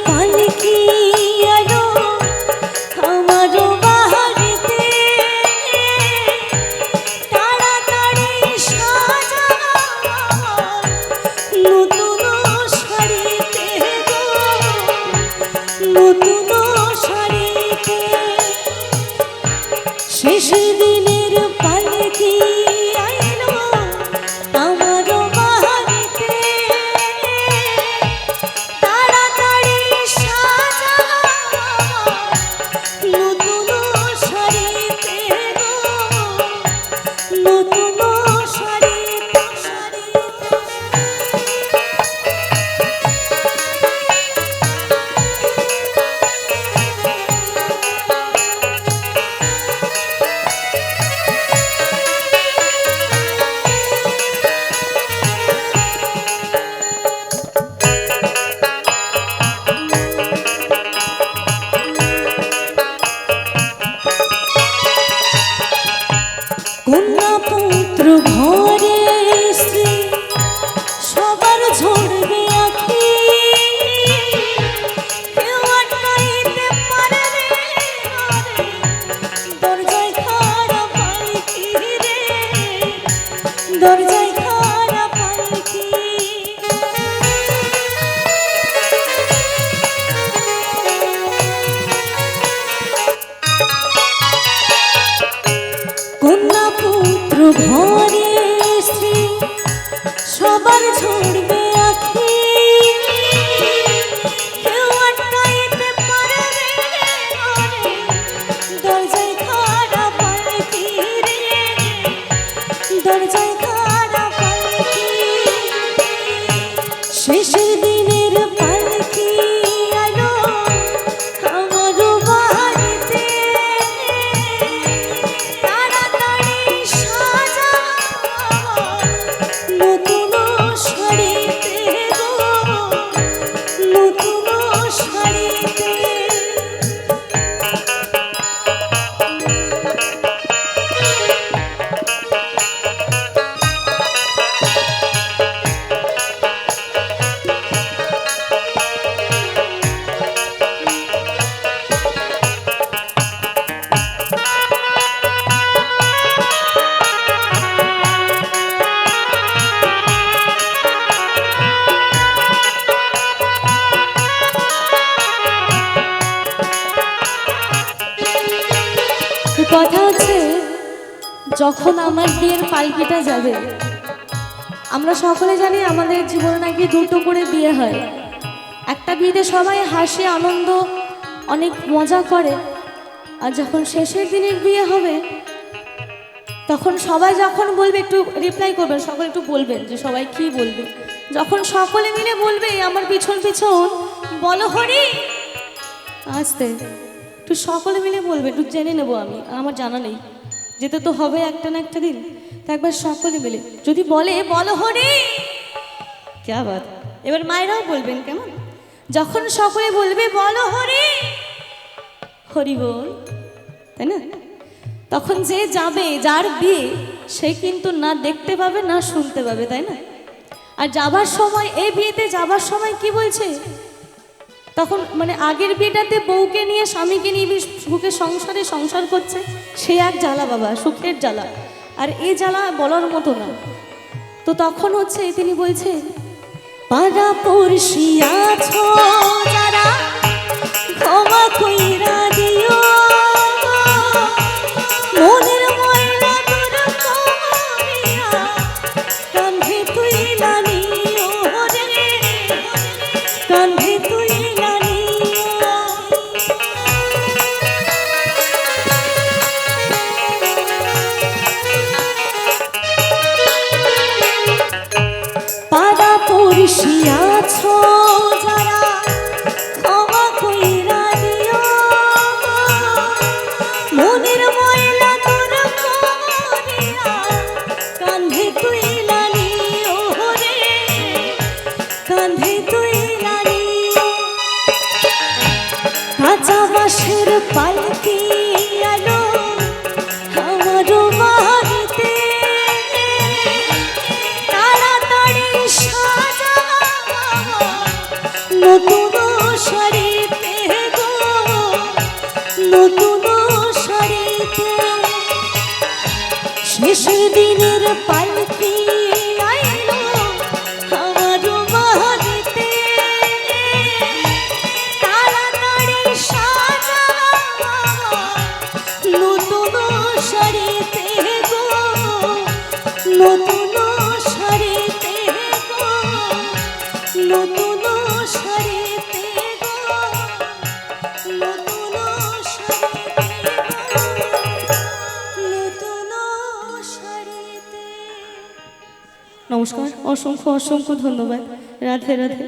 পালকি আলো আমার বাড়িতে, তাড়াতাড়ি সাজা নতুন শাড়িতে গো, নতুন শাড়িতে। শেষ দিনের পালকি আইলো আমার বাড়িতে, তাড়াতাড়ি সাজা নতুন শাড়িতে গো, নতুন শাড়িতে, শাড়িতে। কন্যা পুত্র ঘরে স্ত্রী সবার ঝরবে আঁখি, কেউ আটকাইতে পারবে না রে, দরজায় খাড়া পালকি রে, দরজায় খাড়া পালকি। কন্যা পুত্র ঘরে স্ত্রী সবার ঝরবে আঁখি, কেউ আটকাইতে পারবে না রে, দরজায় খাড়া পালকি রে, দরজায় খাড়া পালকি। শেষের দিনের পালকি আলো আমার বাড়িতে, তাড়াতাড়ি সাজা নতুন শাড়িতে গো, নতুন শাড়িতে। কথা হচ্ছে, যখন আমার বিয়ের পালকিটা যাবে, আমরা সকলে জানি আমাদের জীবনে নাকি দুটো করে বিয়ে হয়। একটা বিয়েতে সবাই হাসি আনন্দ অনেক মজা করে, আর যখন শেষের দিনের বিয়ে হবে তখন সবাই যখন বলবে, একটু রিপ্লাই করবেন, সকলে একটু বলবেন যে সবাই কি বলবে। যখন সকলে মিলে বলবে আমার পিছন পিছন বলো হরি, আসতে একটু সকলে মিলে বলবে, একটু জেনে নেবো আমি, আমার জানা নেই, যেতে তো হবে একটা না একটা দিন। তো একবার সকলে মিলে যদি বলে বলো হরি, ক্যা বাত। এবার মায়েরাও বলবেন, কেমন? যখন সকলে বলবে বলো হরি, হরি বল, তাই না? তখন যে যাবে, যার বিয়ে, সে কিন্তু না দেখতে পাবে না শুনতে পাবে, তাই না? আর যাবার সময়, এই বিয়েতে যাবার সময় কি বলছে, তখন মানে আগের বিয়েটাতে বউকে নিয়ে স্বামীকে নিয়ে সুখে সংসারে সংসার করছে, সে এক জ্বালা বাবা, সুখের জ্বালা। আর এই জ্বালা বলার মতো না। তো তখন হচ্ছে তিনি বলছে, পাড়া পড়শি আছো যারা ক্ষমা কইরা দিও, মনের ময়লা দূর করিয়া কাঁধে তুইলা নিও রে, কাঁধে তুইলা নিও। পাড়া পড়শি আছো যারা ক্ষমা কইরা দিও, মনের ময়লা দূর করিয়া কাঁধে তুইলা নিও রে, কাঁধে তুইলা নিও। কাঁচা বাঁশের পালকি আলো আমার বাড়িতে, তাড়াতাড়ি সাজা নতুন সেদিনের পালকি আইলো আমার বাড়িতে, তাড়াতাড়ি সাজা নতুন শাড়িতে গো, নতুন শাড়িতে গো, নতুন শাড়িতে গো, নতুন শাড়িতে গো, নতুন শাড়িতে। নমস্কার, অসংখ্য অসংখ্য ধন্যবাদ। রাধে রাধে।